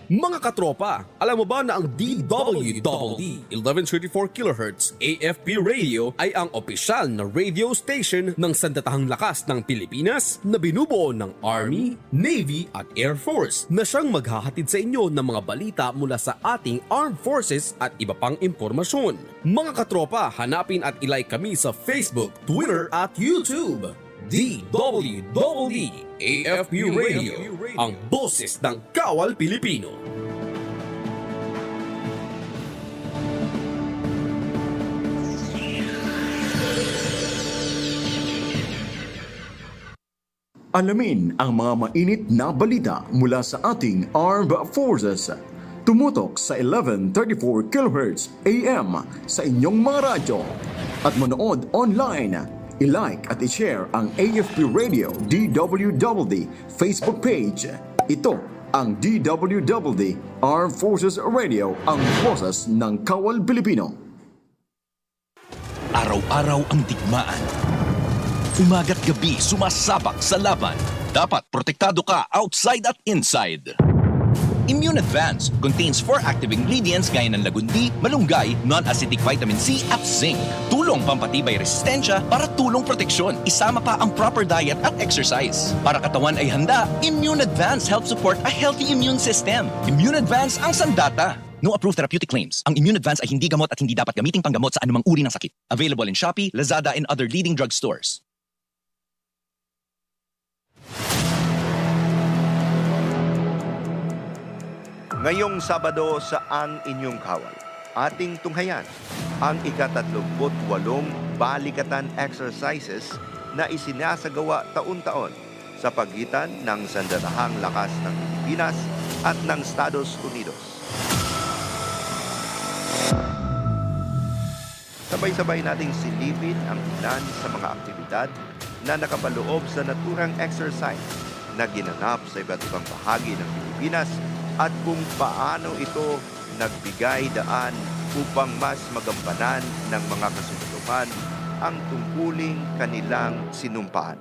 Mga katropa, alam mo ba na ang DWDD 1134 kHz AFP radio ay ang opisyal na radio station ng Sandatahang Lakas ng Pilipinas na binubuo ng Army, Navy at Air Force na siyang maghahatid sa inyo ng mga balita mula sa ating Armed Forces at iba pang impormasyon. Mga katropa, hanapin at ilike kami sa Facebook, Twitter at YouTube. DWDD AFP Radio, ang boses ng Kawal Pilipino. Alamin ang mga mainit na balita mula sa ating Armed Forces. Tumutok sa 1134 kHz AM sa inyong mga radyo at manood online. I-like at i-share ang AFP Radio DWDD Facebook page. Ito ang DWDD Armed Forces Radio, ang boses ng Kawal Pilipino. Araw-araw ang digmaan. Umaga't gabi sumasabak sa laban. Dapat protektado ka outside at inside. Immune Advance contains 4 active ingredients gaya ng lagundi, malunggay, non-acidic vitamin C at zinc. Tulong pampatibay resistensya para tulong proteksyon. Isama pa ang proper diet at exercise. Para katawan ay handa, Immune Advance helps support a healthy immune system. Immune Advance ang sandata. No approved therapeutic claims. Ang Immune Advance ay hindi gamot at hindi dapat gamiting panggamot sa anumang uri ng sakit. Available in Shopee, Lazada, and other leading drugstores. Ngayong Sabado sa Ang Inyong Kawal, ating tunghayan ang ika-38 balikatan exercises na isinasagawa taon-taon sa pagitan ng Sandatahang Lakas ng Pilipinas at ng Estados Unidos. Sabay-sabay nating silipin ang ilan sa mga aktibidad na nakapaloob sa naturang exercise na ginanap sa iba't ibang bahagi ng Pilipinas at kung paano ito nagbigay daan upang mas magampanan ng mga kasunduan ang tungkuling kanilang sinumpaan.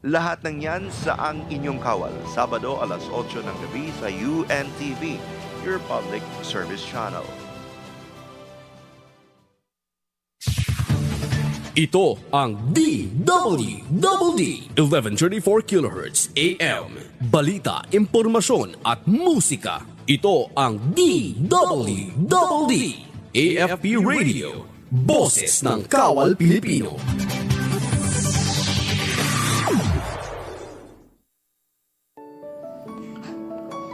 Lahat ng yan sa Ang Inyong Kawal, Sabado alas 8 ng gabi sa UNTV, your public service channel. Ito ang DWDD 1134 kHz AM. Balita, impormasyon at musika. Ito ang DWDD AFP Radio. Boses ng Kawal Pilipino.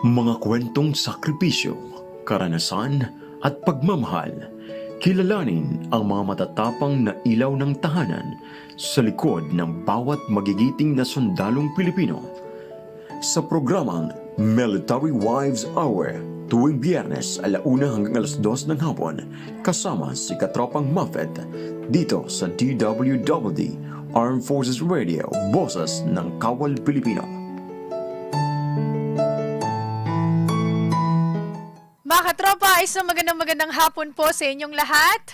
Mga kwentong sakripisyo, karanasan at pagmamahal. Kilalanin ang mga matatapang na ilaw ng tahanan sa likod ng bawat magigiting na sundalong Pilipino. Sa programang Military Wives Hour, tuwing Biyernes 1 hanggang 2 ng hapon, kasama si Katropang MUPHET dito sa DWDD Armed Forces Radio, boses ng Kawal Pilipino. Mga katropa, isang magandang hapon po sa inyong lahat.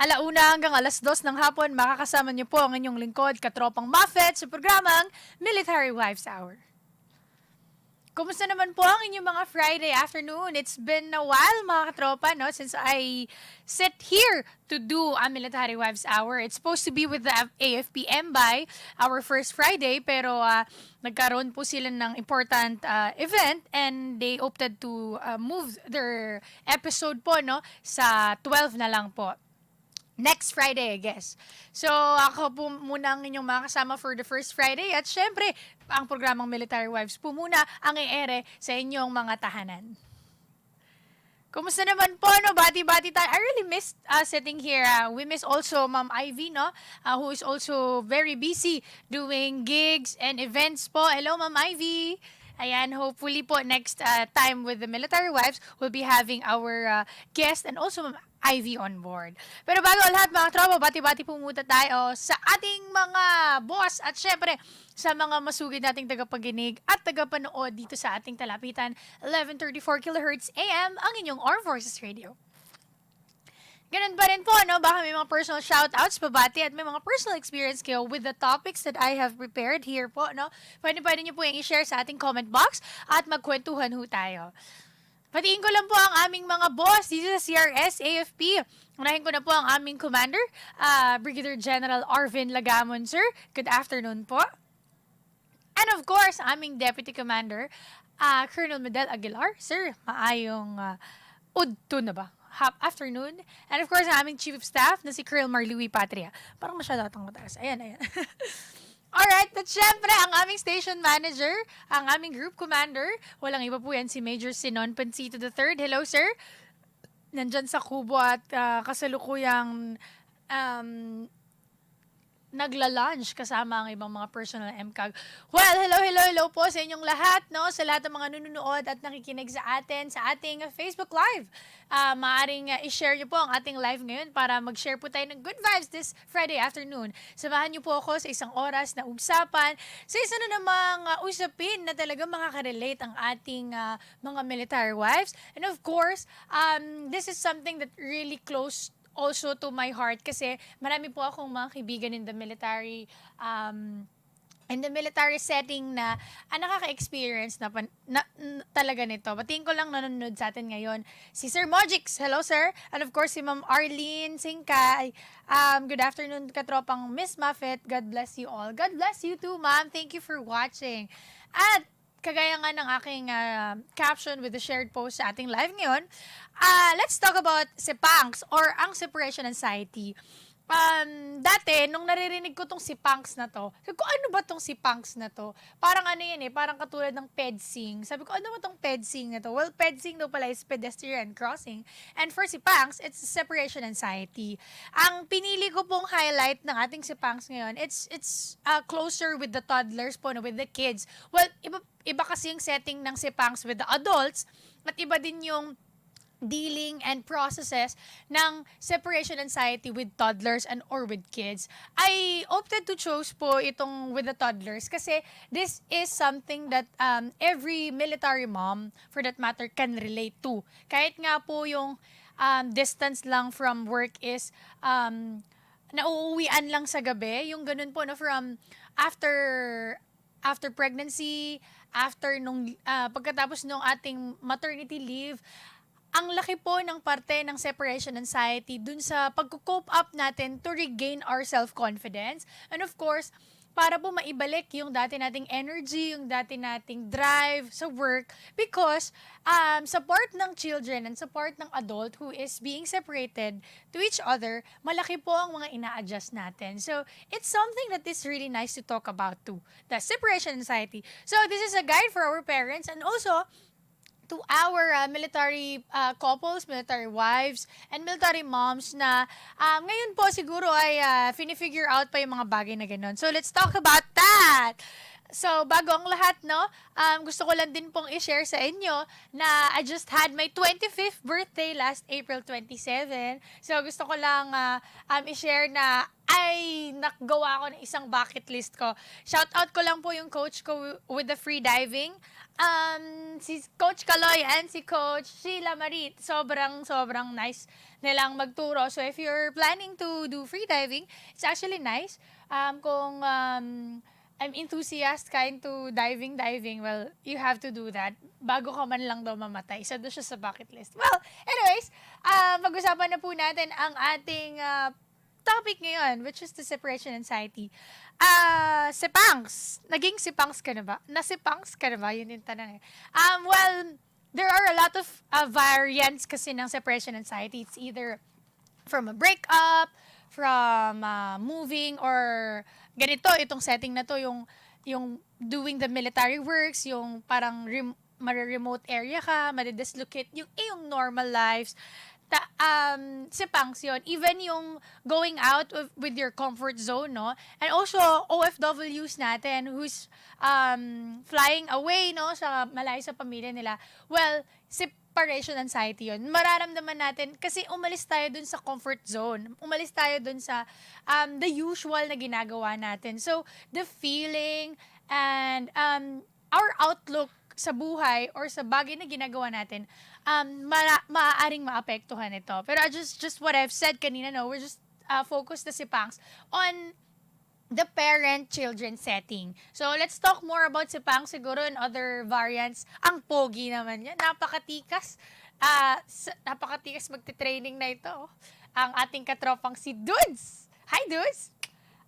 1 hanggang 2 ng hapon, makakasama niyo po ang inyong lingkod, Katropang MUPHET, sa programang Military Wives Hour. Kumusta naman po ang inyong mga Friday afternoon? It's been a while, mga katropa, no? Since I sit here to do a Military Wives Hour. It's supposed to be with the AFPM by our first Friday, pero nagkaroon po sila ng important event and they opted to move their episode po, no, sa 12 na lang po. Next Friday, I guess. So, ako po muna ang inyong makakasama for the first Friday. At syempre, ang programang Military Wives po muna ang i-ere sa inyong mga tahanan. Kumusta naman po, no? Bati-bati tayo. I really missed sitting here. We miss also Ma'am Ivy, no? Who is also very busy doing gigs and events po. Hello, Ma'am Ivy. Ayan, hopefully po next time with the Military Wives, we'll be having our guest and also Ma'am Ivy on board. Pero bago ang lahat, mga tropa, bati-bati po muna tayo sa ating mga boss at syempre sa mga masugid nating tagapaginig at tagapanood dito sa ating talapitan 1134 kHz AM, ang inyong Armed Forces Radio. Ganun pa rin po, no? Baka may mga personal shoutouts, pabati, at may mga personal experience kayo with the topics that I have prepared here po, no? Pwede nyo po yung i-share sa ating comment box at magkwentuhan ho tayo. Patiin ko lang po ang aming mga boss dito sa CRS AFP. Unahin ko na po ang aming commander, Brigadier General Arvin Lagamon, sir. Good afternoon po. And of course, aming Deputy Commander, Colonel Medel Aguilar. Sir, maayong udto na ba? Afternoon. And of course, aming Chief of Staff na si Colonel Marlouis Patria. Parang masyado atang mataas. Ayan. Alright, at syempre, ang aming station manager, ang aming group commander, walang iba po yan, si Major Sinon Pancito III. Hello, sir. Nandyan sa Kubo at kasalukuyang nagla-lunch kasama ang ibang mga personal MCAG. Well, hello po sa inyong lahat, no? Sa lahat ng mga nununood at nakikinig sa atin sa ating Facebook Live. Maaring i-share niyo po ang ating live ngayon para mag-share po tayo ng good vibes this Friday afternoon. Samahan niyo po ako sa isang oras na usapan sa isa na namang usapin na talaga makaka-relate ang ating mga military wives. And of course, this is something that really close also to my heart kasi marami po akong mga kaibigan in the military setting na nakaka-experience na talaga nito. Batiin ko lang nanonood sa atin ngayon si Sir Mojix. Hello, sir. And of course, si Ma'am Arlene Singkay. Good afternoon, Katropang Miss MUPHET. God bless you all. God bless you too, ma'am. Thank you for watching. At kagaya nga ng aking caption with the shared post sa ating live ngayon, let's talk about sepangs or ang separation anxiety. Dati, nung naririnig ko tong sipangs na to, sabi ko, ano ba tong sipangs na to? Parang ano yan parang katulad ng pedsing. Sabi ko, ano ba tong pedsing na to? Well, pedsing daw pala is pedestrian crossing. And for sipangs, it's separation anxiety. Ang pinili ko pong highlight ng ating sipangs ngayon, it's closer with the toddlers po, no, with the kids. Well, iba kasi yung setting ng sipangs with the adults, at iba din yung dealing and processes ng separation anxiety with toddlers and or with kids. I opted to choose po itong with the toddlers kasi this is something that every military mom, for that matter, can relate to. Kahit nga po yung distance lang from work is nauuwian lang sa gabi, yung ganun po na from after pregnancy, after pagkatapos nung ating maternity leave, ang laki po ng parte ng separation anxiety dun sa pag-cope up natin to regain our self-confidence. And of course, para po maibalik yung dati nating energy, yung dati nating drive sa work because support ng children and support ng adult who is being separated to each other, malaki po ang mga ina-adjust natin. So, it's something that is really nice to talk about too, the separation anxiety. So, this is a guide for our parents and also to our military couples, military wives, and military moms na ngayon po siguro ay fini-figure out pa yung mga bagay na gano'n. So, let's talk about that! So, bago ang lahat, no, gusto ko lang din pong i-share sa inyo na I just had my 25th birthday last April 27. So, gusto ko lang i-share na nakagawa ko ng isang bucket list ko. Shout out ko lang po yung coach ko with the free diving. Si Coach Kaloy and si Coach Sheila Marie, sobrang nice nilang magturo. So, if you're planning to do free diving, it's actually nice. Kung I'm enthusiast ka into diving, well, you have to do that bago ka man lang daw mamatay. Isa doon siya sa bucket list. Well, anyways, pag-usapan na po natin ang ating topic ngayon, which is the separation anxiety. Sipangs. Naging sipangs ka na ba? Nasipangs ka na ba? Yun yung tanong. Well, there are a lot of variants kasi ng separation anxiety. It's either from a breakup, from moving, or ganito, itong setting na to, yung doing the military works, yung parang remote area ka, madidislocate, yung normal lives. Sipangs yun. Even yung going out with your comfort zone, no? And also, OFWs natin who's flying away, no? Sa malayo sa pamilya nila. Well, separation anxiety yun. Mararamdaman natin kasi umalis tayo dun sa comfort zone. Umalis tayo dun sa the usual na ginagawa natin. So, the feeling and our outlook sa buhay or sa bagay na ginagawa natin, maaaring maapektuhan ito. Pero just what I've said kanina, no, we're just focused na si Pangs on the parent-children setting. So, let's talk more about Sipang siguro and other variants. Ang pogi naman yan. Napakatikas. Napakatikas magte-training na ito. Ang ating katropang si Dudes. Hi, Dudes!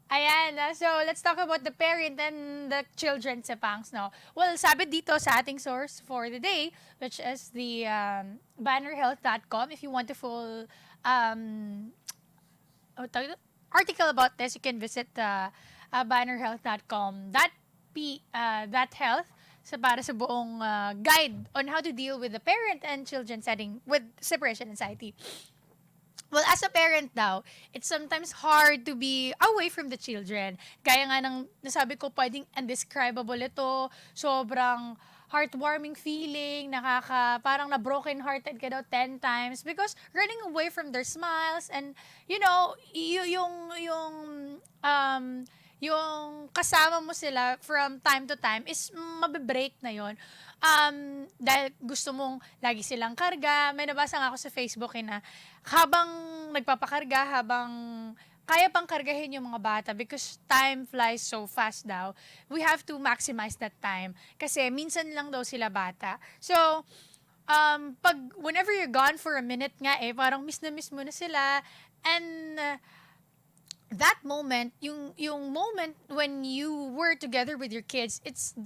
Ayan, so let's talk about the parent and the children Sipangs, no? Well, sabi dito sa ating source for the day, which is the bannerhealth.com. If you want a full article about this, you can visit bannerhealth.com. That health para sa buong guide on how to deal with the parent and children setting with separation anxiety. Well, as a parent daw, it's sometimes hard to be away from the children. Gaya nga ng nasabi ko, pwedeng undescribable ito. Sobrang heartwarming feeling, parang na broken-hearted ka daw 10 times because running away from their smiles and, you know, yung kasama mo sila from time to time is mabibreak na yon. Dahil gusto mong lagi silang karga. May nabasa nga ako sa Facebook na habang nagpapakarga, habang kaya pang kargahin yung mga bata because time flies so fast daw, we have to maximize that time. Kasi minsan lang daw sila bata. So, whenever you're gone for a minute nga parang miss na miss mo na sila. And that moment, yung moment when you were together with your kids, it's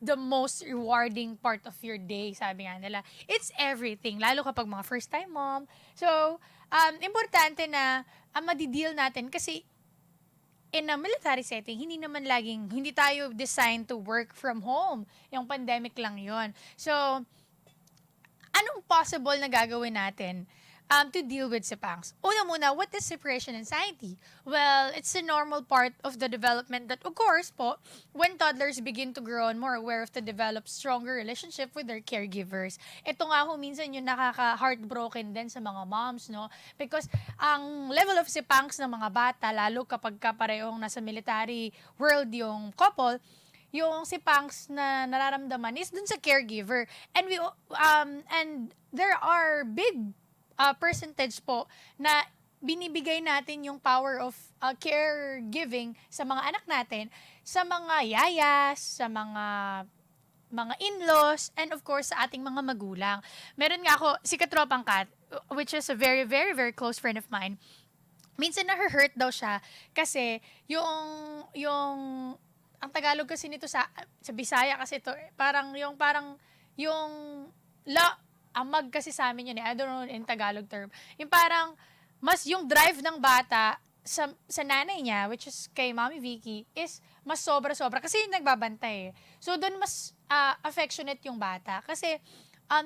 the most rewarding part of your day, sabi nga nila. It's everything, lalo kapag mga first-time mom. So, importante na madi-deal natin kasi in a military setting, hindi tayo designed to work from home. Yung pandemic lang yon. So, anong possible na gagawin natin to deal with Sipangs? Una muna, what is separation anxiety? Well, it's a normal part of the development that, of course po, when toddlers begin to grow and more aware of to develop stronger relationship with their caregivers. Ito nga minsan yung nakaka-heartbroken din sa mga moms, no? Because ang level of Sipangs ng mga bata, lalo kapag parehong nasa military world yung couple, yung Sipangs na nararamdaman is dun sa caregiver. And there are big percentage po na binibigay natin yung power of caregiving sa mga anak natin, sa mga yayas, sa mga in-laws, and of course sa ating mga magulang. Meron nga ako, si Katropang Kat, which is a very, very, very close friend of mine, minsan na-hurt daw siya kasi ang Tagalog kasi nito sa Bisaya kasi ito, amag kasi sa amin yun I don't know in Tagalog term. Yung parang, mas yung drive ng bata sa nanay niya, which is kay Mami Vicky, is mas sobra-sobra. Kasi yung nagbabantay. So, doon mas affectionate yung bata. Kasi,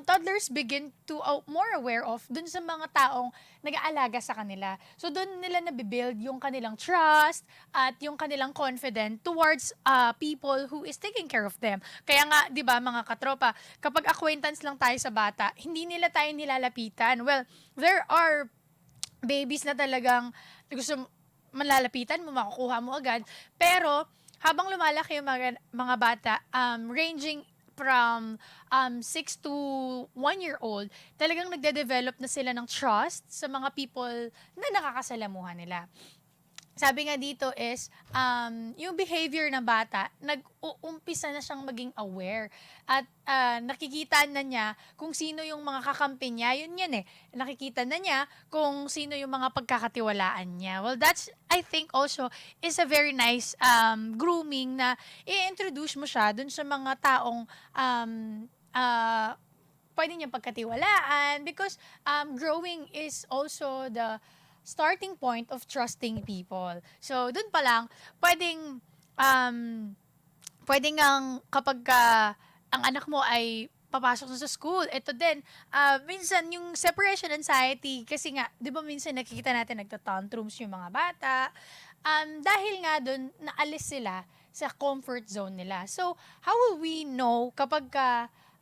toddlers begin to more aware of dun sa mga taong nag-aalaga sa kanila. So, dun nila nabibuild yung kanilang trust at yung kanilang confidence towards people who is taking care of them. Kaya nga, di ba, mga katropa, kapag acquaintance lang tayo sa bata, hindi nila tayo nilalapitan. Well, there are babies na talagang gusto malalapitan mo, makukuha mo agad. Pero, habang lumalaki yung mga bata, ranging from 6 to 1-year-old, talagang nagde-develop na sila ng trust sa mga people na nakakasalamuhan nila. Sabi nga dito is, yung behavior ng bata, nag-uumpisa na siyang maging aware. At nakikita na niya kung sino yung mga kakampi niya. Yun yan Nakikita na niya kung sino yung mga pagkakatiwalaan niya. Well, that's, I think also, is a very nice grooming na i-introduce mo siya dun sa mga taong pwede niyang pagkatiwalaan. Because growing is also the starting point of trusting people. So, dun pa lang, pwedeng ang kapag ang anak mo ay papasok na sa school, ito din, minsan yung separation anxiety, kasi nga, di ba minsan nakikita natin nagtatantrums yung mga bata, dahil nga dun, naalis sila sa comfort zone nila. So, how will we know kapag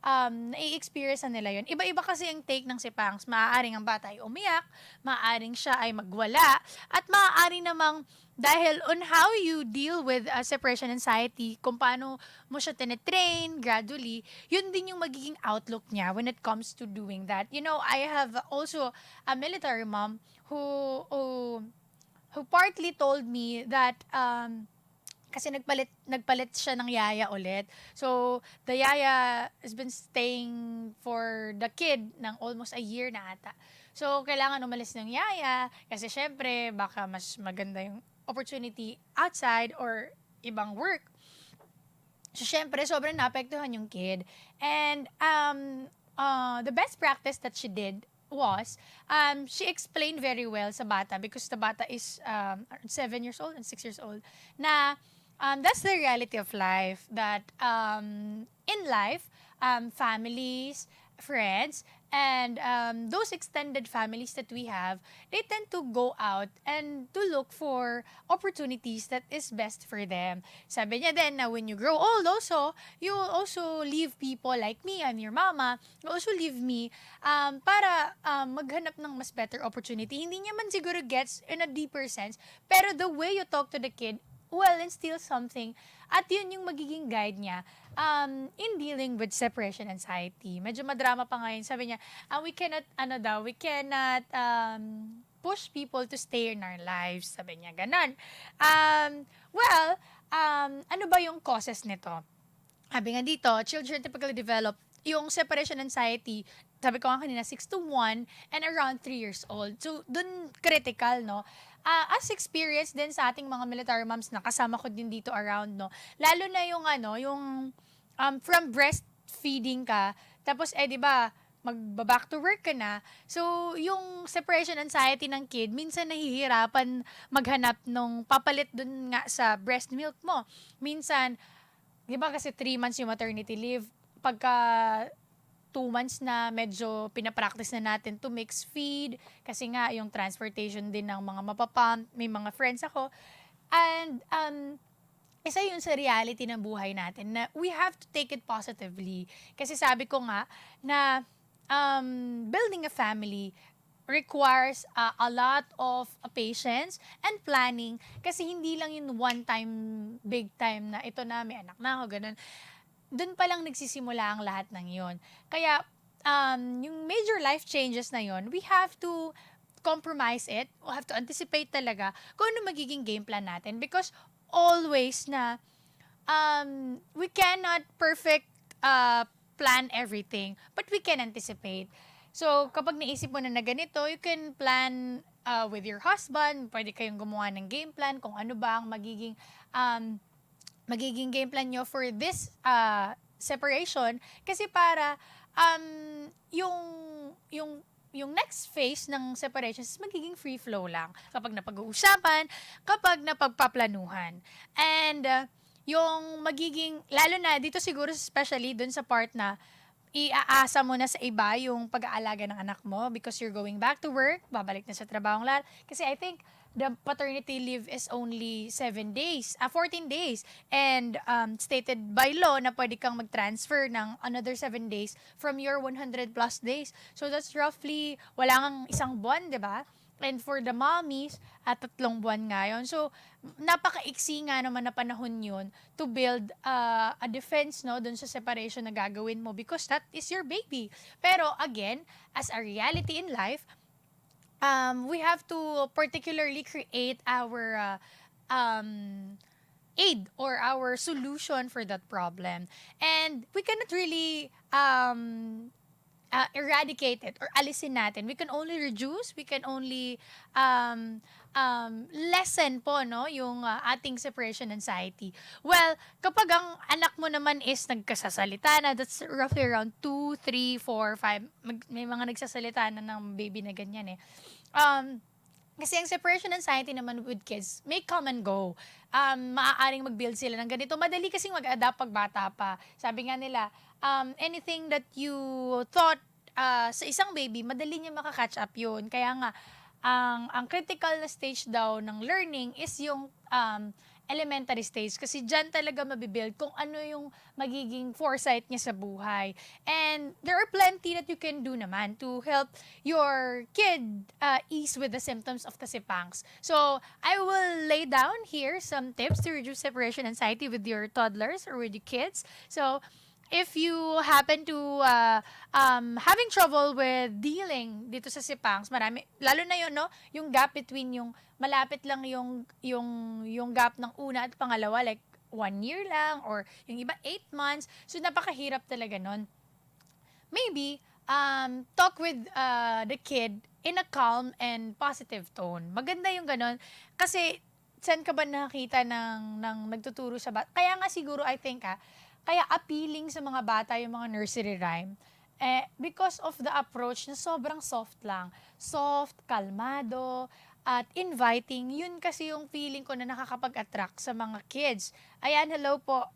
nai-experience nila yun? Iba-iba kasi ang take ng Sipangs. Maaaring ang bata ay umiyak, maaaring siya ay magwala, at maaaring namang dahil on how you deal with separation anxiety, kung paano mo siya tinetrain gradually, yun din yung magiging outlook niya when it comes to doing that. You know, I have also a military mom who partly told me that kasi nagpalit siya ng yaya ulit. So, the yaya has been staying for the kid ng almost a year na ata. So, kailangan umalis ng yaya kasi syempre, baka mas maganda yung opportunity outside or ibang work. So, syempre, sobrang naapektuhan yung kid. And the best practice that she did was, she explained very well sa bata because the bata is 7 years old and 6 years old na that's the reality of life, that in life, families, friends, and those extended families that we have, they tend to go out and to look for opportunities that is best for them. Sabi niya din na when you grow old also, you will also leave people like me, I'm your mama, you also leave me para maghanap ng mas better opportunity. Hindi niya man siguro gets in a deeper sense, pero the way you talk to the kid will instill something at yun yung magiging guide niya in dealing with separation anxiety. Medyo madrama pa ngayon. Sabi niya, we cannot push people to stay in our lives. Sabi niya, ganon. Ano ba yung causes nito? Sabi nga dito, children typically develop yung separation anxiety, sabi ko nga kanina, 6 to 1 and around 3 years old. So, dun critical, no? As experience din sa ating mga military moms na kasama ko din dito around, no? Lalo na yung, from breastfeeding ka, tapos, di ba, magba-back to work ka na. So, yung separation anxiety ng kid, minsan nahihirapan maghanap nung papalit dun nga sa breast milk mo. Minsan, di ba kasi 3 months yung maternity leave, pagka 2 months na medyo pinapractice na natin to mix feed kasi nga yung transportation din ng mga mapapump, may mga friends ako. And isa yun sa reality ng buhay natin na we have to take it positively. Kasi sabi ko nga na building a family requires a lot of patience and planning kasi hindi lang yung one time, big time na ito na, may anak na ako, ganun. Doon pa lang nagsisimula ang lahat ng yon. Kaya, yung major life changes na yon, we have to compromise it. We have to anticipate talaga kung ano magiging game plan natin. Because always na, we cannot perfect plan everything, but we can anticipate. So, kapag naisip mo na ganito, you can plan with your husband. Pwede kayong gumawa ng game plan kung ano ba ang magiging game plan nyo for this separation kasi para yung next phase ng separation is magiging free flow lang kapag napag-uusapan, kapag napagpaplanuhan. And yung magiging, lalo na dito siguro especially dun sa part na iaasa mo na sa iba yung pag-aalaga ng anak mo because you're going back to work, babalik na sa trabahong lahat. Kasi I think the paternity leave is only 14 days. And stated by law na pwede kang mag-transfer ng another 7 days from your 100 plus days. So that's roughly, wala kang 1 buwan, di ba? And for the mommies, 3 buwan nga yun. So, napaka-iksi nga naman na panahon yun to build a defense, no, dun sa separation na gagawin mo because that is your baby. Pero again, as a reality in life, we have to particularly create our aid or our solution for that problem. And we cannot really eradicate it or alisin natin. We can only reduce, we can only lessen po, no, yung ating separation anxiety. Well, kapag ang anak mo naman is nagkasasalita na, that's roughly around 2, 3, 4, 5, may mga nagsasalita na ng baby na ganyan eh. Kasi ang separation anxiety naman with kids, may come and go. Maaaring mag-build sila ng ganito. Madali kasing mag-adapt pag bata pa. Sabi nga nila, anything that you thought sa isang baby, madali niya makakatch up yun. Kaya nga, ang critical na stage daw ng learning is yung elementary stage. Kasi dyan talaga mabibuild kung ano yung magiging foresight niya sa buhay. And there are plenty that you can do naman to help your kid ease with the symptoms of kasipangs. So, I will lay down here some tips to reduce separation anxiety with your toddlers or with your kids. So, if you happen to having trouble with dealing dito sa sipangs, marami, lalo na yun, no? Yung gap between yung malapit lang yung gap ng una at pangalawa, like 1 year lang, or yung iba 8 months. So, napakahirap talaga nun. Maybe, talk with the kid in a calm and positive tone. Maganda yung ganon. Kasi, saan ka ba nakakita ng nagtuturo sa bata? Kaya nga siguro, I think, kaya appealing sa mga bata yung mga nursery rhyme. Because of the approach na sobrang soft lang. Soft, kalmado, at inviting. Yun kasi yung feeling ko na nakakapag-attract sa mga kids. Ayan, hello po.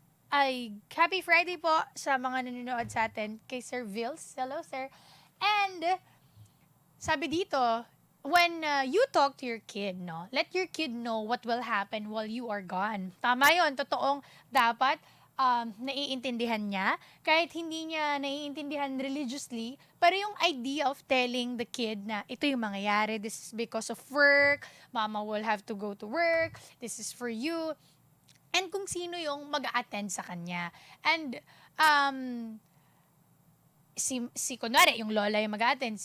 Happy Friday po sa mga nanonood sa atin. Kay Sir Vils. Hello, sir. And, sabi dito, when you talk to your kid, no, let your kid know what will happen while you are gone. Tama yun. Totoong dapat naiintindihan niya, kahit hindi niya naiintindihan religiously, pero yung idea of telling the kid na ito yung mangyayari, this is because of work, mama will have to go to work, this is for you, and kung sino yung mag-a-attend sa kanya. And, kunwari, yung lola yung mag-a-attend,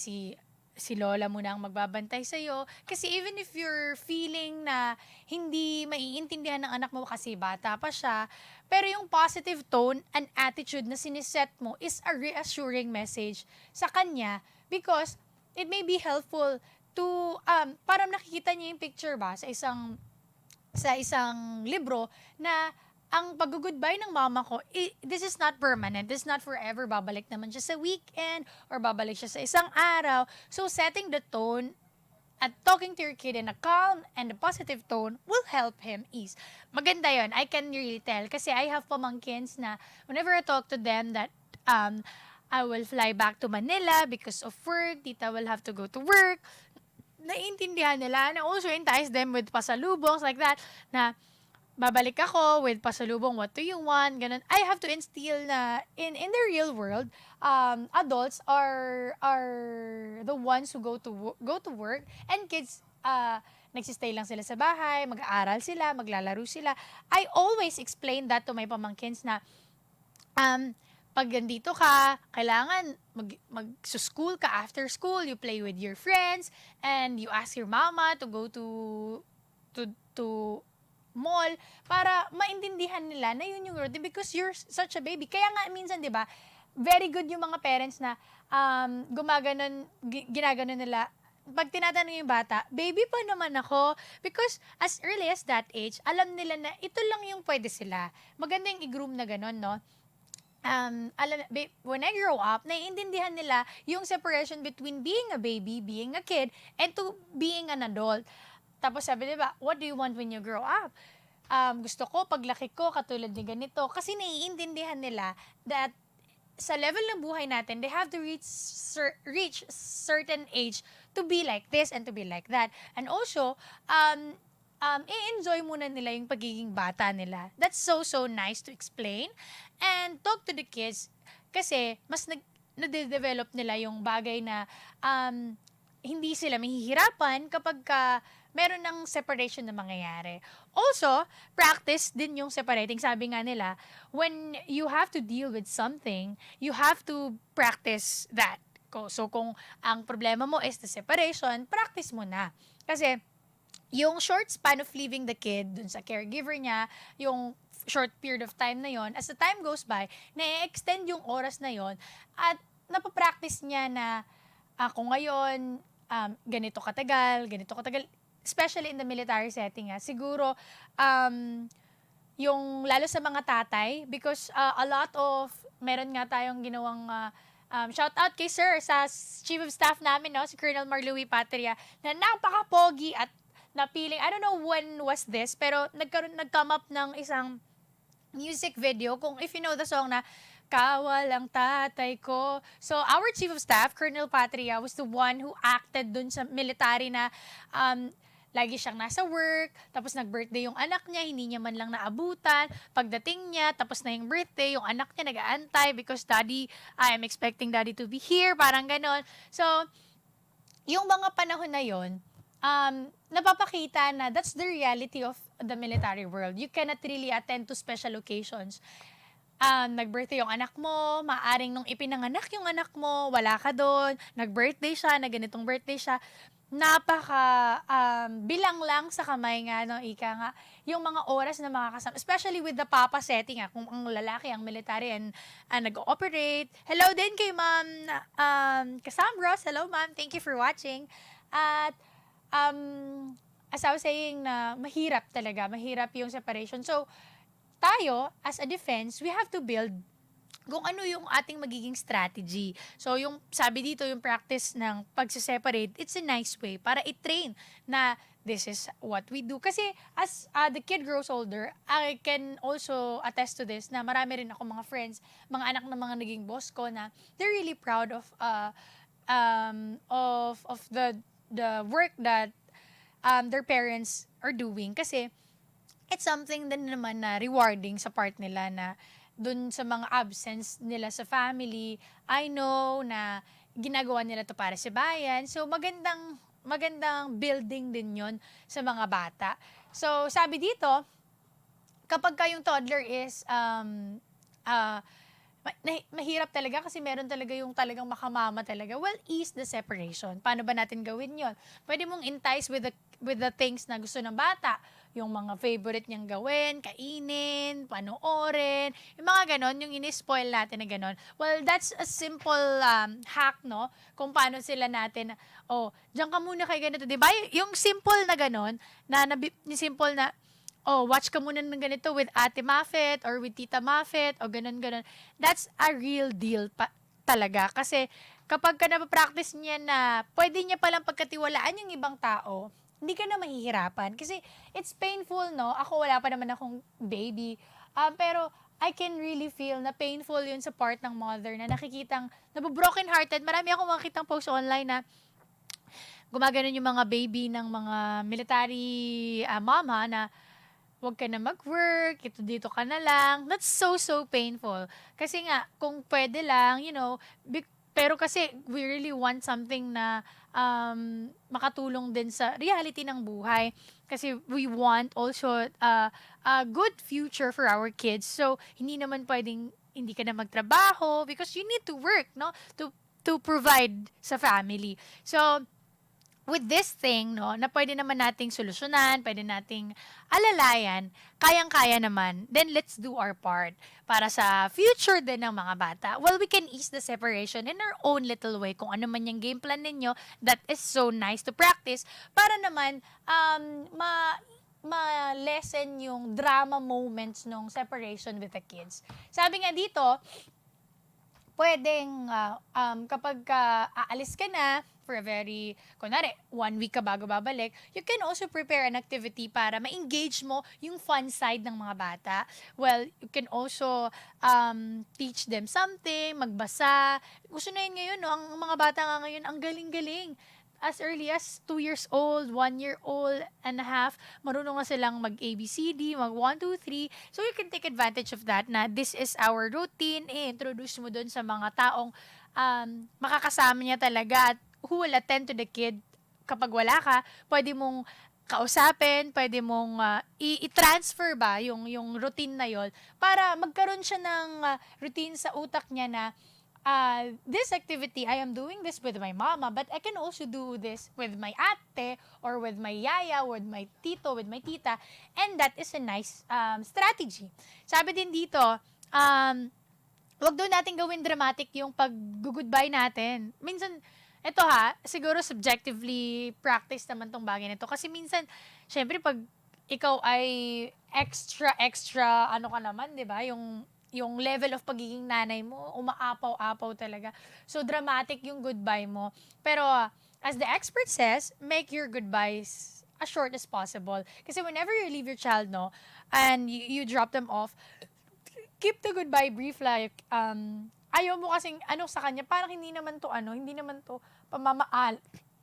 si lola muna ang magbabantay sa'yo. Kasi even if you're feeling na hindi maiintindihan ng anak mo kasi bata pa siya, pero yung positive tone and attitude na siniset mo is a reassuring message sa kanya, because it may be helpful to, parang nakikita niya yung picture ba sa isang libro na ang pag-goodbye ng mama ko, this is not permanent. This is not forever. Babalik naman siya sa weekend or babalik siya sa isang araw. So, setting the tone at talking to your kid in a calm and a positive tone will help him ease. Maganda yon. I can really tell. Kasi I have pamangkins na whenever I talk to them that I will fly back to Manila because of work, tita will have to go to work, naiintindihan nila, and I also entice them with pasalubongs like that, na babalik ako with pasalubong, what do you want, ganun. I have to instill na in the real world, adults are the ones who go to work, and kids nagsistay lang sila sa bahay, mag-aaral sila, maglalaro sila. I always explain that to my pamangkins na pag nandito ka, kailangan mag-school ka after school, you play with your friends, and you ask your mama to go to mall para maintindihan nila na yun yung routine, because you're such a baby. Kaya nga minsan, 'di ba, very good yung mga parents na ginaganon nila pag tinatanong yung bata, baby pa naman ako, because as early as that age, alam nila na ito lang yung pwede sila. Maganda yung i-groom na ganon, no? When I grow up, naiintindihan nila yung separation between being a baby, being a kid, and to being an adult. Tapos sabi, diba, what do you want when you grow up? Gusto ko, paglaki ko, katulad ni ganito. Kasi naiintindihan nila that sa level ng buhay natin, they have to reach certain age to be like this and to be like that. And also, i-enjoy muna nila yung pagiging bata nila. That's so nice to explain. And talk to the kids kasi mas nade-develop nila yung bagay na hindi sila mahihirapan kapag meron ng separation na mangyayari. Also, practice din yung separating. Sabi nga nila, when you have to deal with something, you have to practice that. So, kung ang problema mo is the separation, practice mo na. Kasi, yung short span of leaving the kid dun sa caregiver niya, yung short period of time na yon, as the time goes by, na-extend yung oras na yon at napapractice niya na kung ngayon, ganito katagal, especially in the military setting, siguro, yung lalo sa mga tatay, because a lot of, meron nga tayong ginawang, shout out kay sir, sa Chief of Staff namin, no, si Colonel Marlouis Patria, na napaka-pogi at napiling, I don't know when was this, pero nag-come up ng isang music video, kung if you know the song na, Kawal ang tatay ko. So, our Chief of Staff, Colonel Patria, was the one who acted dun sa military na lagi siyang nasa work, tapos nag-birthday yung anak niya, hindi niya man lang naabutan. Pagdating niya, tapos na yung birthday, yung anak niya nag-aantay because daddy, I am expecting daddy to be here, parang ganon. So, yung mga panahon na yon, napapakita na that's the reality of the military world. You cannot really attend to special occasions. nag-birthday yung anak mo, maaring nung ipinanganak yung anak mo, wala ka doon, nag-birthday siya, na ganitong birthday siya, bilang lang sa kamay nga, no, ika nga, yung mga oras na makakasama, especially with the papa setting, kung ang lalaki, ang military, and nag-ooperate. Hello din kay Ma'am Cassandra. Hello, Ma'am. Thank you for watching. At, as I was saying, na mahirap talaga, mahirap yung separation. So, tayo, as a defense, we have to build kung ano yung ating magiging strategy. So, yung sabi dito, yung practice ng pagsiseparate, it's a nice way para i-train na this is what we do. Kasi as the kid grows older, I can also attest to this na marami rin ako mga friends, mga anak ng mga naging boss ko na they're really proud of the work that their parents are doing. Kasi it's something din naman na rewarding sa part nila na dun sa mga absence nila sa family, I know na ginagawa nila to para sa bayan. So, magandang building din yon sa mga bata. So, sabi dito, kapag kayong toddler is mahirap talaga kasi meron talaga yung talagang makamama talaga. Well, ease the separation. Paano ba natin gawin yon? Pwede mong entice with the things na gusto ng bata. Yung mga favorite niyang gawin, kainin, panoorin, yung mga ganon, yung ini-spoil natin na ganon. Well, that's a simple hack, no? Kung paano sila natin, diyan ka muna kay ganito, di ba? Yung simple na ganon, simple na, watch ka muna ng ganito with Ate MUPHET or with Tita MUPHET o ganon. That's a real deal talaga. Kasi kapag ka napapractice niya na pwede niya palang pagkatiwalaan yung ibang tao, hindi ka na mahihirapan. Kasi it's painful, no? Ako, wala pa naman akong baby. Pero I can really feel na painful yun sa part ng mother na nakikitang, nabobroken hearted. Marami akong makikitang post online na gumaganon yung mga baby ng mga military mama na huwag ka na mag-work, dito ka na lang. That's so painful. Kasi nga, kung pwede lang, pero kasi we really want something na makatulong din sa reality ng buhay. Kasi we want also a good future for our kids. So, hindi naman pwedeng hindi ka na magtrabaho because you need to work, no? To provide sa family. So, with this thing, no, na pwede naman nating solusyonan, pwede nating alalayan, kayang-kaya naman, then let's do our part para sa future din ng mga bata. Well, we can ease the separation in our own little way. Kung ano man yung game plan ninyo, that is so nice to practice para naman ma-lessen yung drama moments nung separation with the kids. Sabi nga dito, pwedeng kapag aalis ka na for a very, kunwari, 1 week ka bago babalik, you can also prepare an activity para ma-engage mo yung fun side ng mga bata. Well, you can also teach them something, magbasa. Gusto na yun ngayon, no? Ang mga bata nga ngayon, ang galing-galing. As early as 2 years old, 1 year old and a half, marunong na silang mag-ABCD, mag 1, 2, 3. So, you can take advantage of that na this is our routine. Introduce mo dun sa mga taong makakasama niya talaga at who will attend to the kid. Kapag wala ka, pwede mong kausapin, pwede mong i-transfer ba yung routine na yon para magkaroon siya ng routine sa utak niya na this activity, I am doing this with my mama, but I can also do this with my ate or with my yaya, with my tito, with my tita, and that is a nice strategy. Sabi din dito, wag doon natin gawin dramatic yung pag-goodbye natin. Minsan, ito siguro subjectively practice naman tong bagay nito. Kasi minsan, syempre pag ikaw ay extra, ano ka naman, di ba? Yung level of pagiging nanay mo, umaapaw-apaw talaga. So, dramatic yung goodbye mo. Pero, as the expert says, make your goodbyes as short as possible. Kasi whenever you leave your child, no, and you drop them off, keep the goodbye brief, like, ayaw mo kasing, sa kanya, parang hindi naman to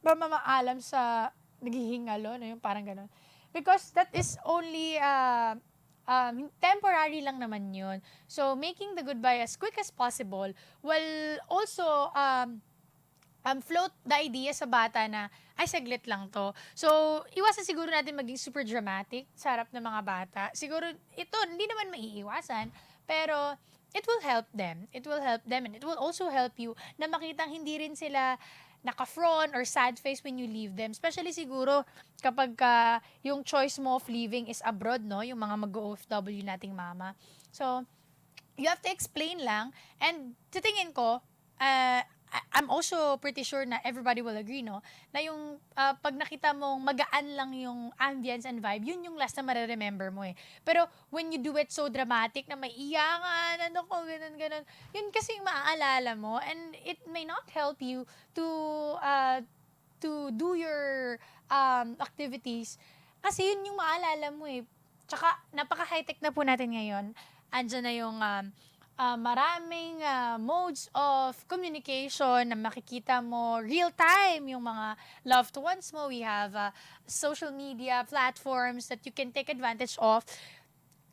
pamamaalam sa naghihingalo, no, yung parang ganun. Because that is only, temporary lang naman yun. So, making the goodbye as quick as possible will also float the idea sa bata na, ay, saglit lang to. So, iwasan siguro natin maging super dramatic sa harap ng mga bata. Siguro, ito, hindi naman maiiwasan, pero it will help them. It will help them, and it will also help you na makitang hindi rin sila naka-frown or sad face when you leave them. Especially siguro kapag yung choice mo of leaving is abroad, no? Yung mga mag-OFW nating mama. So, you have to explain lang. And sa tingin ko, I'm also pretty sure na everybody will agree, no? Na yung pag nakita mong magaan lang yung ambience and vibe, yun yung last na mareremember mo eh. Pero when you do it so dramatic na may iyangan, ano ko, ganun, yun kasi yung maaalala mo, and it may not help you to do your activities kasi yun yung maalala mo eh. Tsaka napaka-high-tech na po natin ngayon. Andyan na yung maraming modes of communication na makikita mo real time yung mga loved ones mo. We have social media platforms that you can take advantage of.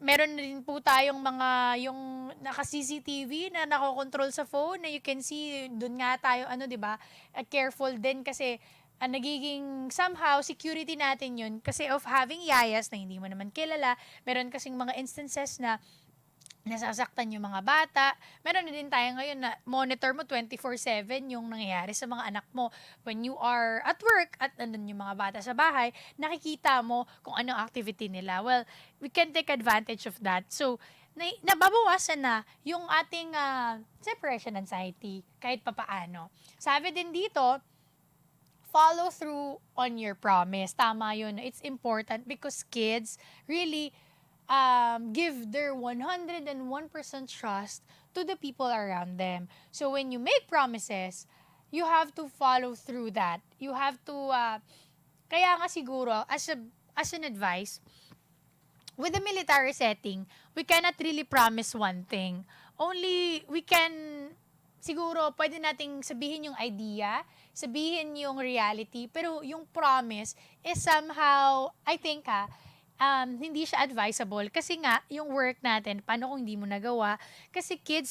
Meron din po tayong mga yung naka-CCTV na nakokontrol sa phone na you can see, dun nga tayo, ano, 'di ba? Careful din kasi nagiging somehow security natin yun kasi of having yayas na hindi mo naman kilala. Meron kasing mga instances na nasasaktan yung mga bata. Meron na din tayo ngayon na monitor mo 24/7 yung nangyayari sa mga anak mo. When you are at work at nandun yung mga bata sa bahay, nakikita mo kung anong activity nila. Well, we can take advantage of that. So, nababawasan na yung ating separation anxiety kahit papaano. Sabi din dito, follow through on your promise. Tama yun. It's important because kids really give their 101% trust to the people around them. So when you make promises, you have to follow through that. You have to, kaya nga siguro, as an advice, with the military setting, we cannot really promise one thing. Only we can, siguro, pwede nating sabihin yung idea, sabihin yung reality, pero yung promise is somehow, I think hindi siya advisable kasi nga yung work natin paano kung hindi mo nagawa kasi kids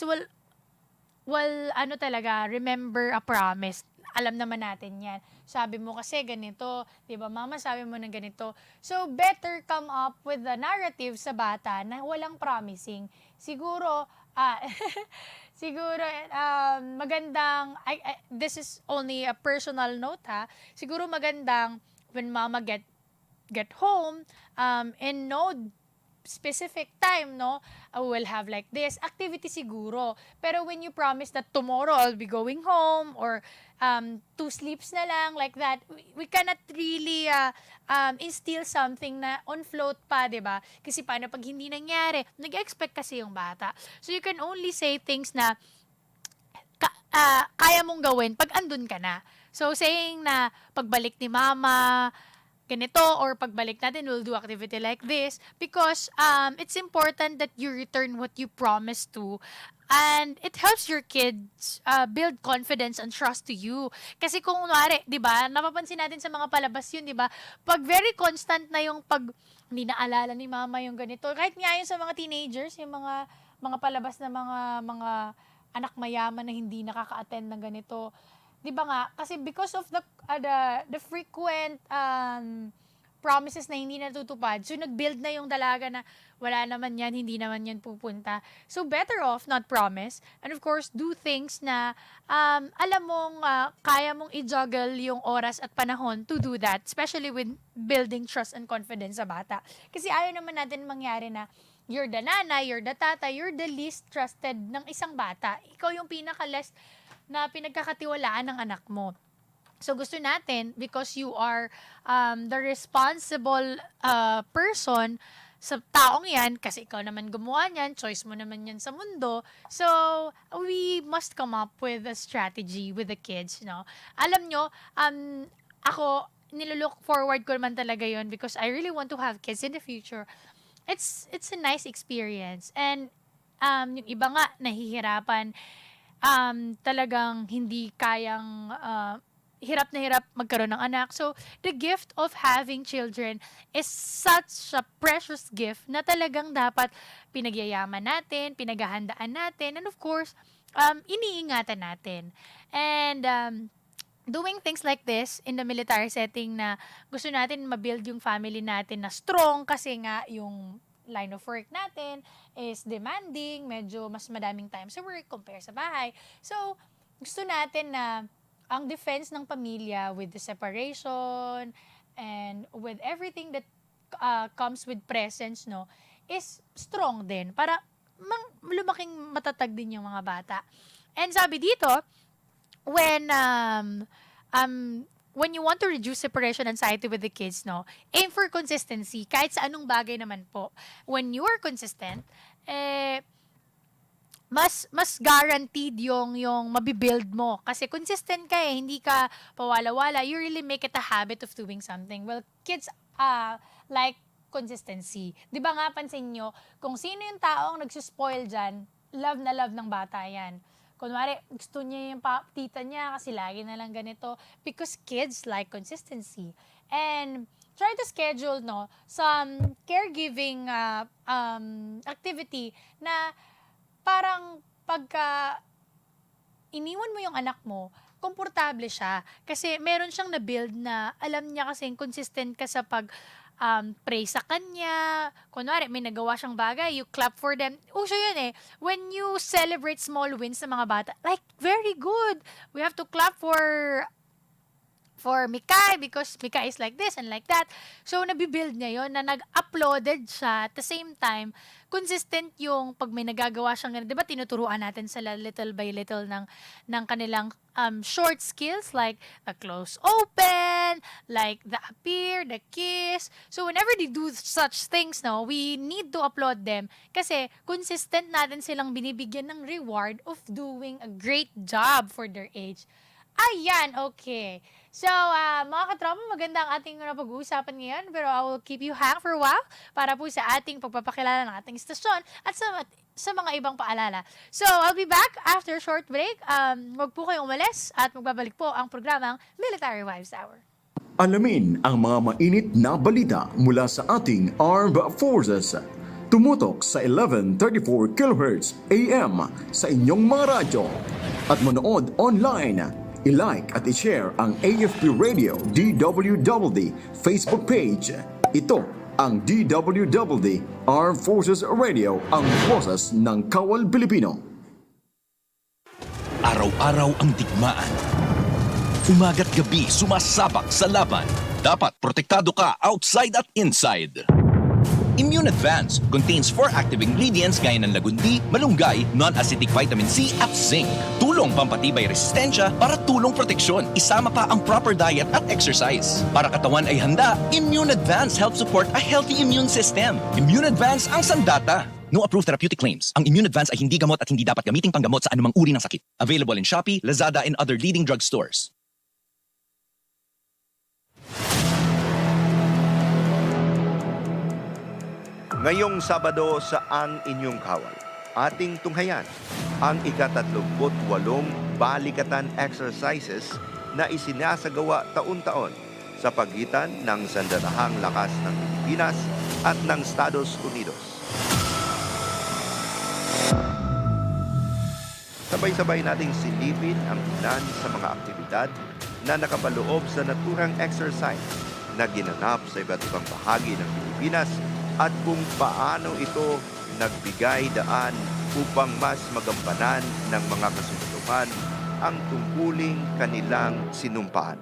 will ano talaga remember a promise. Alam naman natin yan. Sabi mo kasi ganito, 'di ba mama, sabi mo ng ganito. So better come up with a narrative sa bata na walang promising. Siguro siguro magandang this is only a personal note siguro magandang when mama get home and know specific time, no? We'll have like this activity siguro. Pero when you promise that tomorrow I'll be going home or 2 sleeps na lang like that, we cannot really instill something na on float pa, 'di ba? Kasi paano pag hindi nangyari? Nag-expect kasi yung bata. So you can only say things na kaya mong gawin pag andun ka na. So saying na pagbalik ni mama ganito or pagbalik natin we'll do activity like this because it's important that you return what you promised to and it helps your kids build confidence and trust to you. Kasi kung kunwari, 'di ba? Napapansin natin sa mga palabas 'yun, 'di ba? Pag very constant na yung pag hindi naalala ni mama yung ganito. Kahit nga yun sa mga teenagers, yung mga palabas na mga anak mayaman na hindi nakaka-attend ng ganito. 'Di ba nga? Kasi because of the frequent promises na hindi natutupad, so nag-build na yung dalaga na wala naman yan, hindi naman yan pupunta. So better off not promise. And of course, do things na alam mong kaya mong i-juggle yung oras at panahon to do that. Especially with building trust and confidence sa bata. Kasi ayaw naman natin mangyari na you're the nanay, you're the tata, you're the least trusted ng isang bata. Ikaw yung pinaka-less na pinagkakatiwalaan ng anak mo. So gusto natin, because you are the responsible person sa taong yan, kasi ikaw naman gumawa niyan, choice mo naman yan sa mundo, so we must come up with a strategy with the kids, no? Alam nyo, ako, nilook forward ko naman talaga yon because I really want to have kids in the future. It's a nice experience. And yung iba nga, nahihirapan, talagang hindi kayang hirap na hirap magkaroon ng anak. So, the gift of having children is such a precious gift na talagang dapat pinagyayaman natin, pinaghahandaan natin, and of course, iniingatan natin. And doing things like this in the military setting na gusto natin mabuild yung family natin na strong kasi nga yung line of work natin is demanding, medyo mas madaming time sa work compare sa bahay. So, gusto natin na ang defense ng pamilya with the separation and with everything that comes with presence, no, is strong din para lumaking matatag din yung mga bata. And sabi dito, when you want to reduce separation anxiety with the kids, no, aim for consistency kahit sa anong bagay naman po. When you are consistent, mas guaranteed yung mabibuild mo. Kasi consistent ka hindi ka pawala-wala. You really make it a habit of doing something. Well, kids like consistency. Di ba nga pansin nyo, kung sino yung taong nagsuspoil dyan, love na love ng bata yan. Kunwari, gusto niya yung tita niya kasi lagi na lang ganito. Because kids like consistency. And try to schedule, no, some caregiving activity na parang pagka iniwan mo yung anak mo, komportable siya. Kasi meron siyang na-build na alam niya kasi consistent ka sa pray sa kanya. Kunwari, may nagawa siyang bagay, you clap for them. Uso yun when you celebrate small wins sa mga bata, like, very good. We have to clap for Mikay because Mikay is like this and like that. So, nabibuild niya yun na nag-uploaded siya at the same time, consistent yung pag may nagagawa siyang ganun. Diba tinuturuan natin sila little by little ng kanilang short skills like the close open, like the appear, the kiss. So, whenever they do such things, no, we need to applaud them kasi consistent natin silang binibigyan ng reward of doing a great job for their age. Ayan, okay. So, mga katropa, maganda ang ating pag-uusapan ngayon, pero I will keep you hang for a while para po sa ating pagpapakilala ng ating istasyon at sa mga ibang paalala. So, I'll be back after a short break. Huwag po kayong umalis at magbabalik po ang programang Military Wives Hour. Alamin ang mga mainit na balita mula sa ating Armed Forces. Tumutok sa 1134 kHz AM sa inyong mga radyo at manood online. I-like at i-share ang AFP Radio DWDD Facebook page. Ito ang DWDD Armed Forces Radio, ang boses ng Kawal Pilipino. Araw-araw ang digmaan. Umaga't gabi sumasabak sa laban. Dapat protektado ka outside at inside. Immune Advance contains 4 active ingredients gaya ng lagundi, malunggay, non-acidic vitamin C at zinc. Tulong pampatibay resistensya para tulong proteksyon. Isama pa ang proper diet at exercise. Para katawan ay handa, Immune Advance helps support a healthy immune system. Immune Advance ang sandata. No approved therapeutic claims. Ang Immune Advance ay hindi gamot at hindi dapat gamiting panggamot sa anumang uri ng sakit. Available in Shopee, Lazada, and other leading drugstores. Ngayong Sabado sa Ang Inyong Kawal, ating tunghayan ang ika-38 balikatan exercises na isinasagawa taon-taon sa pagitan ng Sandatahang Lakas ng Pilipinas at ng Estados Unidos. Sabay-sabay nating silipin ang ilan sa mga aktibidad na nakapaloob sa naturang exercise na ginanap sa iba't ibang bahagi ng Pilipinas at kung paano ito nagbigay daan upang mas magampanan ng mga kasunduan ang tungkuling kanilang sinumpaan.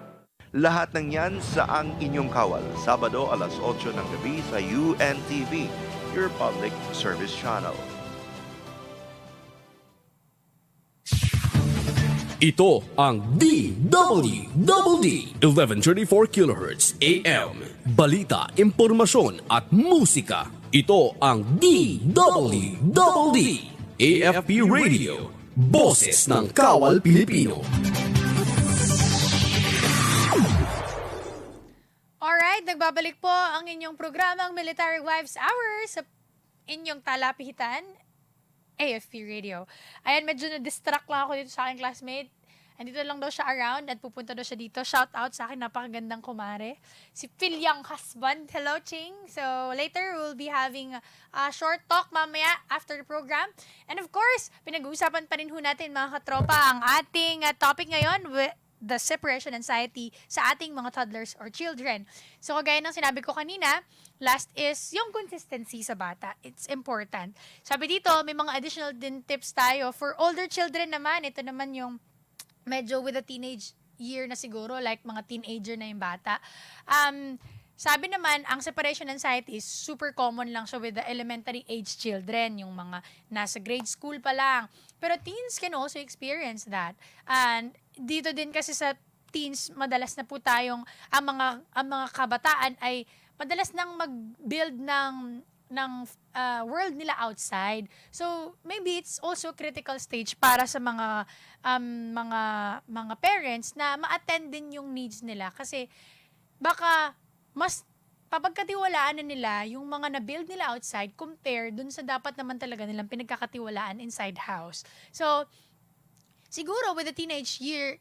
Lahat ng yan sa Ang Inyong Kawal, Sabado alas 8 ng gabi sa UNTV, your public service channel. Ito ang DWDD 1134 kHz AM. Balita, impormasyon at musika. Ito ang DWDD AFP Radio. Boses ng Kawal Pilipino. Alright, nagbabalik po ang inyong programang Military Wives Hour sa inyong talapihitan, AFP Radio. Ayan, medyo na-distract lang ako dito sa aking classmate. Andito lang daw siya around at pupunta daw siya dito. Shout out sa akin, napakagandang kumare. Si Phil Young husband. Hello, Ching. So, later we'll be having a short talk mamaya after the program. And of course, pinag-uusapan pa rin ho natin mga katropa ang ating topic ngayon, the separation anxiety sa ating mga toddlers or children. So, kagaya ng sinabi ko kanina, last is yung consistency sa bata. It's important. Sabi dito, may mga additional din tips tayo. For older children naman, ito naman yung medyo with a teenage year na siguro, like mga teenager na yung bata. Sabi naman, ang separation anxiety is super common lang siya with the elementary age children, yung mga nasa grade school pa lang. Pero teens can also experience that. And dito din kasi sa teens, madalas na po tayong, ang mga kabataan ay madalas nang mag-build ng world nila outside. So, maybe it's also critical stage para sa mga parents na ma-attend din yung needs nila. Kasi, baka mas papagkatiwalaan na nila yung mga na-build nila outside compare dun sa dapat naman talaga nilang pinagkakatiwalaan inside house. So, siguro with the teenager,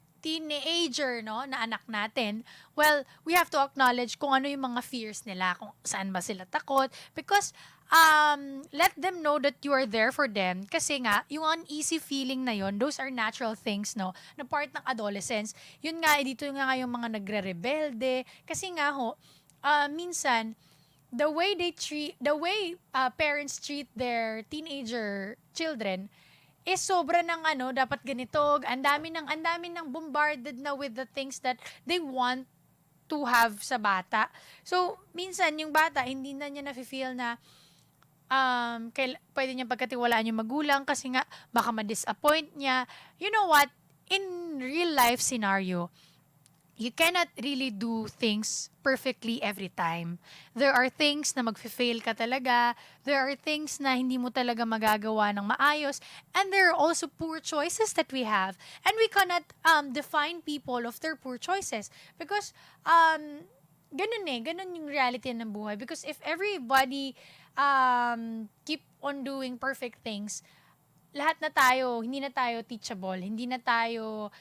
no, na anak natin, well, we have to acknowledge kung ano yung mga fears nila, kung saan ba sila takot, because let them know that you are there for them. Kasi nga, yung uneasy feeling na yon, those are natural things, no, na part ng adolescence. Yun nga, dito nga yung mga nagre-rebelde, kasi nga minsan, the way parents treat their teenager children is sobra ng dapat ganito, ang dami ng bombarded na with the things that they want to have sa bata. So, minsan, yung bata, hindi na niya nafe-feel na pwede niya pagkatiwalaan yung magulang kasi nga, baka ma-disappoint niya. You know what? In real life scenario, you cannot really do things perfectly every time. There are things na magfe-fail ka talaga. There are things na hindi mo talaga magagawa ng maayos. And there are also poor choices that we have. And we cannot define people of their poor choices. Because, ganun yung reality ng buhay. Because if everybody keep on doing perfect things, lahat na tayo, hindi na tayo teachable, hindi na tayo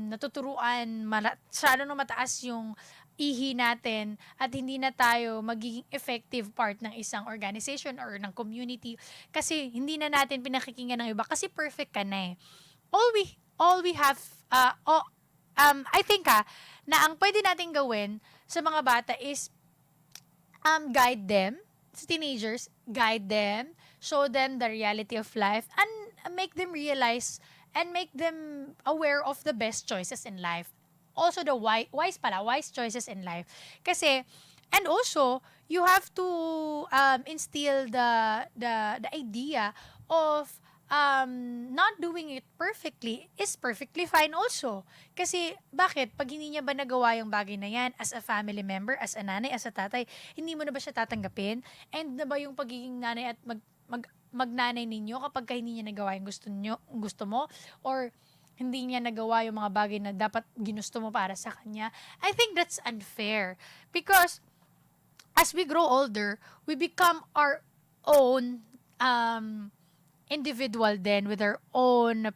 natuturuan, masyado na mataas yung ihi natin at hindi na tayo magiging effective part ng isang organization or ng community kasi hindi na natin pinakikinggan ng iba kasi perfect ka na eh. All we have, I think na ang pwede natin gawin sa mga bata is guide them, sa teenagers, guide them, show them the reality of life, and make them realize and make them aware of the best choices in life. Also the wise choices in life. Kasi, and also, you have to instill the idea of not doing it perfectly is perfectly fine also. Kasi, bakit? Pag hindi niya ba nagawa yung bagay na yan as a family member, as a nanay, as a tatay, hindi mo na ba siya tatanggapin? And na ba yung pagiging nanay at magnanay ninyo kapag hindi niya nagawa yung gusto mo? Or hindi niya nagawa yung mga bagay na dapat ginusto mo para sa kanya? I think that's unfair. Because, as we grow older, we become our own individual then with our own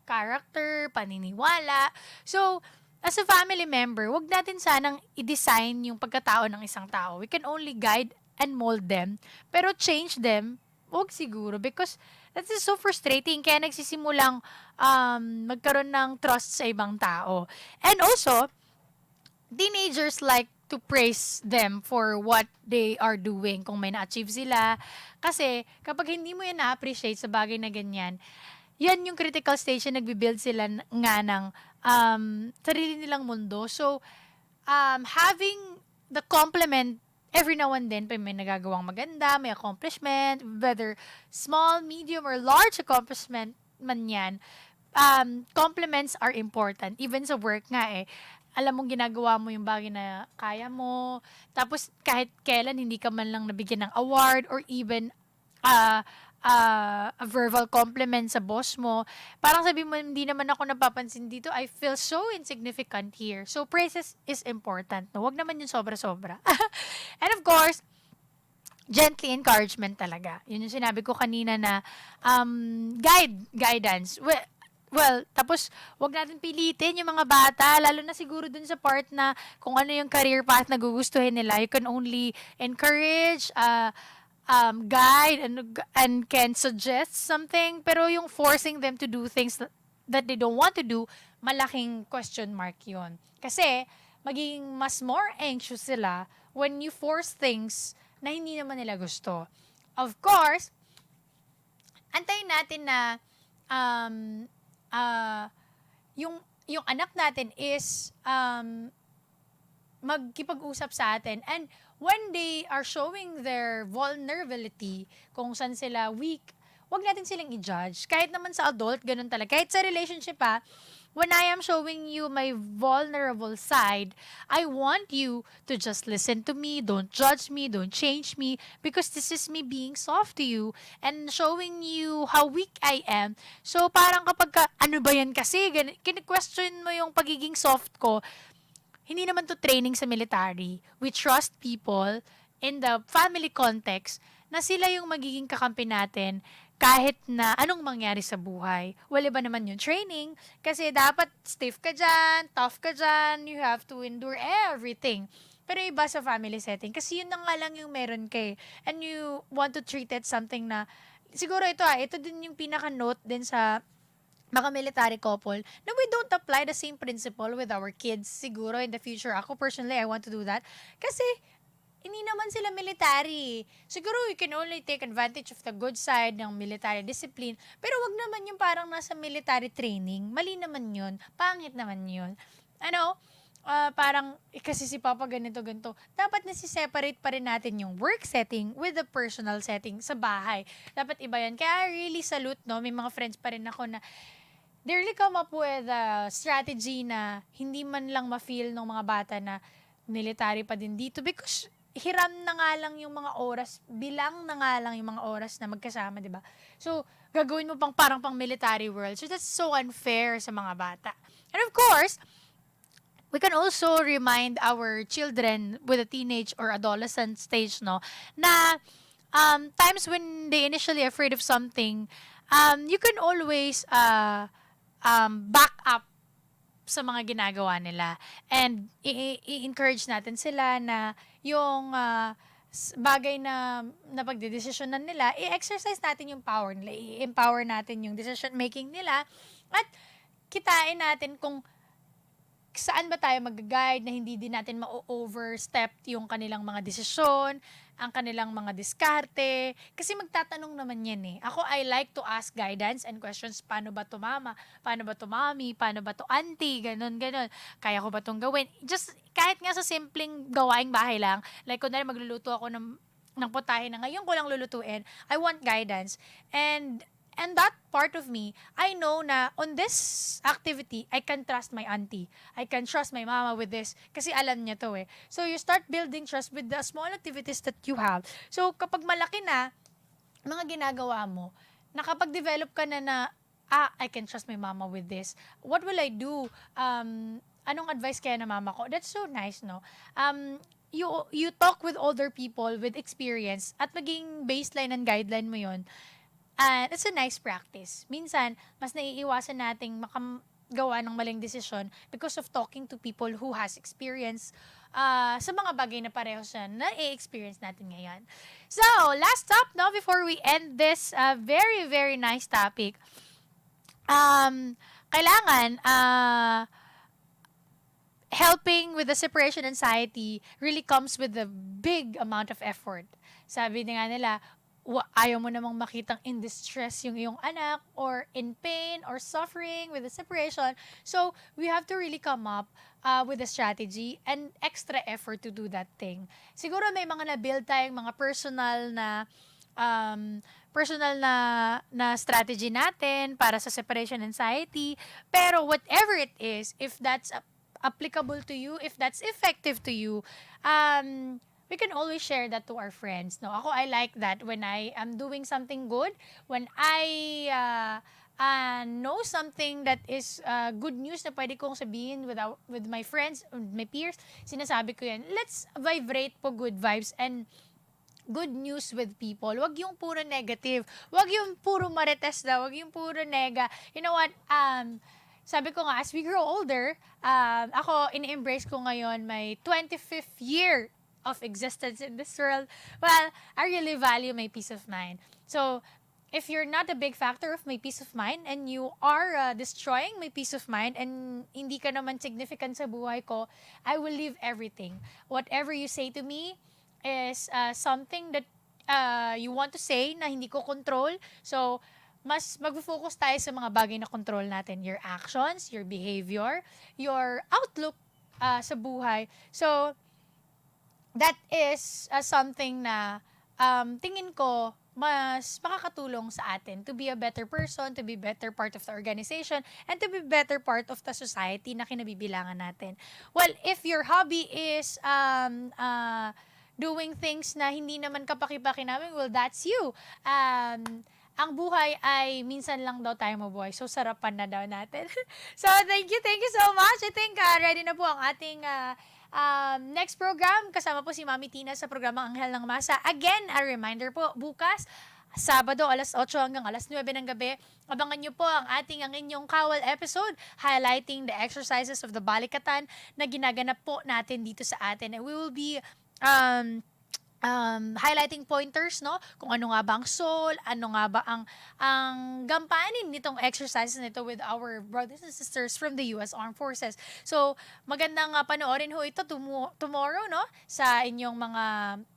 character, paniniwala. So, as a family member, wag natin sanang i-design yung pagkatao ng isang tao. We can only guide and mold them. Pero change them, wag siguro. Because that is so frustrating. Kaya nagsisimulang magkaroon ng trust sa ibang tao. And also, teenagers like to praise them for what they are doing kung may na-achieve sila. Kasi kapag hindi mo yan na-appreciate sa bagay na ganyan, yan yung critical stage na nagbibuild sila nga ng sarili nilang mundo. So, having the compliment every now and then, may nagagawang maganda, may accomplishment, whether small, medium, or large accomplishment man yan, compliments are important. Even sa work nga alam mong ginagawa mo yung bagay na kaya mo. Tapos kahit kailan hindi ka man lang nabigyan ng award or even a verbal compliment sa boss mo. Parang sabi mo, hindi naman ako napapansin dito. I feel so insignificant here. So praises is important. No? Huwag naman yung sobra-sobra. And of course, gently encouragement talaga. Yun yung sinabi ko kanina na guidance. Well, tapos, wag natin pilitin yung mga bata, lalo na siguro dun sa part na kung ano yung career path na gugustuhin nila. You can only encourage, guide, and can suggest something. Pero yung forcing them to do things that they don't want to do, malaking question mark yun. Kasi, magiging mas more anxious sila when you force things na hindi naman nila gusto. Of course, antayin natin na um, yung anak natin is magkipag-usap sa atin. And when they are showing their vulnerability, kung saan sila weak, wag natin silang i-judge. Kahit naman sa adult, ganun talaga. Kahit sa relationship when I am showing you my vulnerable side, I want you to just listen to me, don't judge me, don't change me, because this is me being soft to you and showing you how weak I am. So parang kapag ano ba yan kasi, kini-question mo yung pagiging soft ko, hindi naman to training sa military. We trust people in the family context na sila yung magiging kakampi natin kahit na anong mangyari sa buhay. Wala ba naman yung training? Kasi dapat stiff ka dyan, tough ka dyan, you have to endure everything. Pero iba sa family setting. Kasi yun na nga lang yung meron kay. And you want to treat it something na, siguro ito din yung pinaka-note din sa mga military couple, na we don't apply the same principle with our kids siguro in the future. Ako personally, I want to do that. Kasi, hindi naman sila military. Siguro you can only take advantage of the good side ng military discipline, pero wag naman yung parang nasa military training. Mali naman yun. Pangit naman yun. Parang, kasi si Papa ganito. Dapat nasi-separate pa rin natin yung work setting with the personal setting sa bahay. Dapat iba yan. Kaya really salute, no? May mga friends pa rin ako na they really come up with a strategy na hindi man lang ma-feel ng mga bata na military pa din dito because hiram na nga lang yung mga oras, bilang na nga lang yung mga oras na magkasama, di ba? So, gagawin mo parang pang military world. So, that's so unfair sa mga bata. And of course, we can also remind our children with a teenage or adolescent stage, no, na times when they initially afraid of something, you can always back up sa mga ginagawa nila. And i-encourage natin sila na yung bagay na pagdedesisyonan nila, i-exercise natin yung power nila, i-empower natin yung decision making nila, at kitain natin kung saan ba tayo mag-guide na hindi din natin ma-overstep yung kanilang mga desisyon, ang kanilang mga diskarte. Kasi magtatanong naman yan eh. Ako, I like to ask guidance and questions. Paano ba to mama? Paano ba to mami? Paano ba to auntie? Ganon. Kaya ko ba tong gawin? Just, kahit nga sa simpleng gawaing bahay lang, like kunwari magluluto ako ng putahe na ngayon ko lang lulutuin, I want guidance. And that part of me, I know na on this activity, I can trust my auntie. I can trust my mama with this. Kasi alam niya to eh. So, you start building trust with the small activities that you have. So, kapag malaki na, mga ginagawa mo, nakapag-develop ka na I can trust my mama with this. What will I do? Anong advice kaya na mama ko? That's so nice, no? You talk with older people with experience at maging baseline and guideline mo yon. And it's a nice practice. Minsan, mas naiiwasan nating makagawa ng maling desisyon because of talking to people who has experience sa mga bagay na pareho siya na i-experience natin ngayon. So, last stop, no, before we end this very, very nice topic. Kailangan, helping with the separation anxiety really comes with a big amount of effort. Sabi nga nila, ayaw mo namang makitang in distress yung iyong anak or in pain or suffering with the separation. So, we have to really come up with a strategy and extra effort to do that thing. Siguro may mga na-build tayong mga personal na strategy natin para sa separation anxiety. Pero whatever it is, if that's applicable to you, if that's effective to you, we can always share that to our friends. No, ako, I like that when I am doing something good, when I know something that is good news na pwede kong sabihin with my friends, my peers, sinasabi ko yan. Let's vibrate po good vibes and good news with people. Wag yung puro negative. Wag yung puro marites daw. Wag yung puro nega. You know what? Sabi ko nga, as we grow older, ako, in-embrace ko ngayon my 25th year of existence in this world. Well, I really value my peace of mind. So, if you're not a big factor of my peace of mind and you are destroying my peace of mind and hindi ka naman significant sa buhay ko, I will leave everything. Whatever you say to me is something that you want to say na hindi ko control. So, mas mag-focus tayo sa mga bagay na control natin. Your actions, your behavior, your outlook sa buhay. So, that is something na tingin ko mas makakatulong sa atin to be a better person, to be better part of the organization, and to be better part of the society na kinabibilangan natin. Well, if your hobby is doing things na hindi naman kapaki-pakinabing, well, that's you. Ang buhay ay minsan lang daw tayo mabuhay. So, sarapan na daw natin. So, thank you so much. I think ready na po ang ating next program. Kasama po si Mami Tina sa programang Anghel ng Masa. Again, a reminder po, bukas, Sabado, alas 8 hanggang alas 9 ng gabi, abangan nyo po ang inyong kawal episode highlighting the exercises of the Balikatan na ginaganap po natin dito sa atin. And we will be highlighting pointers, no? Kung ano nga ba ang soul, ano nga ba ang gampanin nitong exercises nito with our brothers and sisters from the U.S. Armed Forces. So, magandang panoorin ho ito tomorrow, no? Sa inyong mga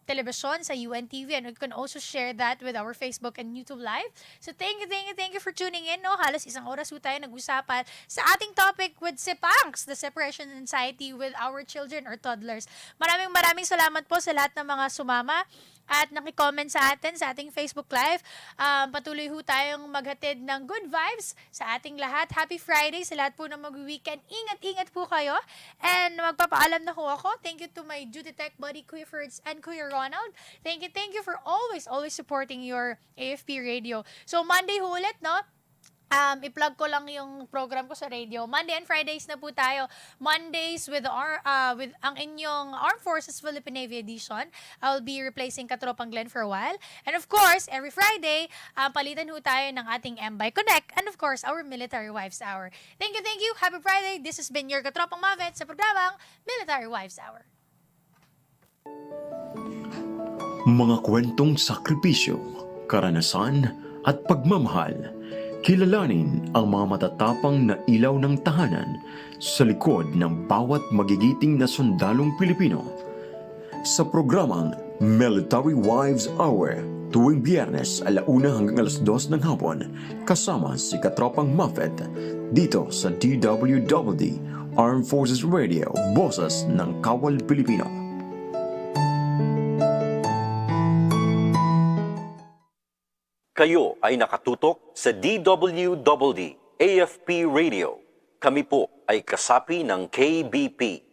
telebisyon, sa UNTV, and you can also share that with our Facebook and YouTube Live. So, thank you for tuning in, no? Halos isang oras po tayo nag-usapan sa ating topic with SEPANGS, the separation anxiety with our children or toddlers. Maraming salamat po sa lahat ng mga sumama at nakicomment sa atin sa ating Facebook Live. Patuloy ho tayong maghatid ng good vibes sa ating lahat. Happy Friday sa lahat po na mag-weekend. Ingat po kayo. And magpapaalam na ho ako. Thank you to my duty tech buddy, Kuya Ferds and Kuya Ronald. Thank you for always supporting your AFP radio. So, Monday ho ulit, no? I-plug ko lang yung program ko sa radio. Monday and Fridays na po tayo. Mondays with ang inyong Armed Forces Philippine Navy Edition. I'll be replacing Katropang Glenn for a while. And of course, every Friday, palitan ho tayo ng ating MBay Connect and of course, our Military Wives Hour. Thank you. Happy Friday. This has been your Katropang MUPHET sa programang Military Wives Hour. Mga kwentong sakripisyo, karanasan at pagmamahal. Kilalanin ang mga matatapang na ilaw ng tahanan sa likod ng bawat magigiting na sundalong Pilipino. Sa programang Military Wives Hour, tuwing Biyernes 1 hanggang alas 2 ng hapon, kasama si Katropang MUPHET dito sa DWDD, Armed Forces Radio, Boses ng Kawal Pilipino. Kayo ay nakatutok sa DWDD AFP Radio. Kami po ay kasapi ng KBP.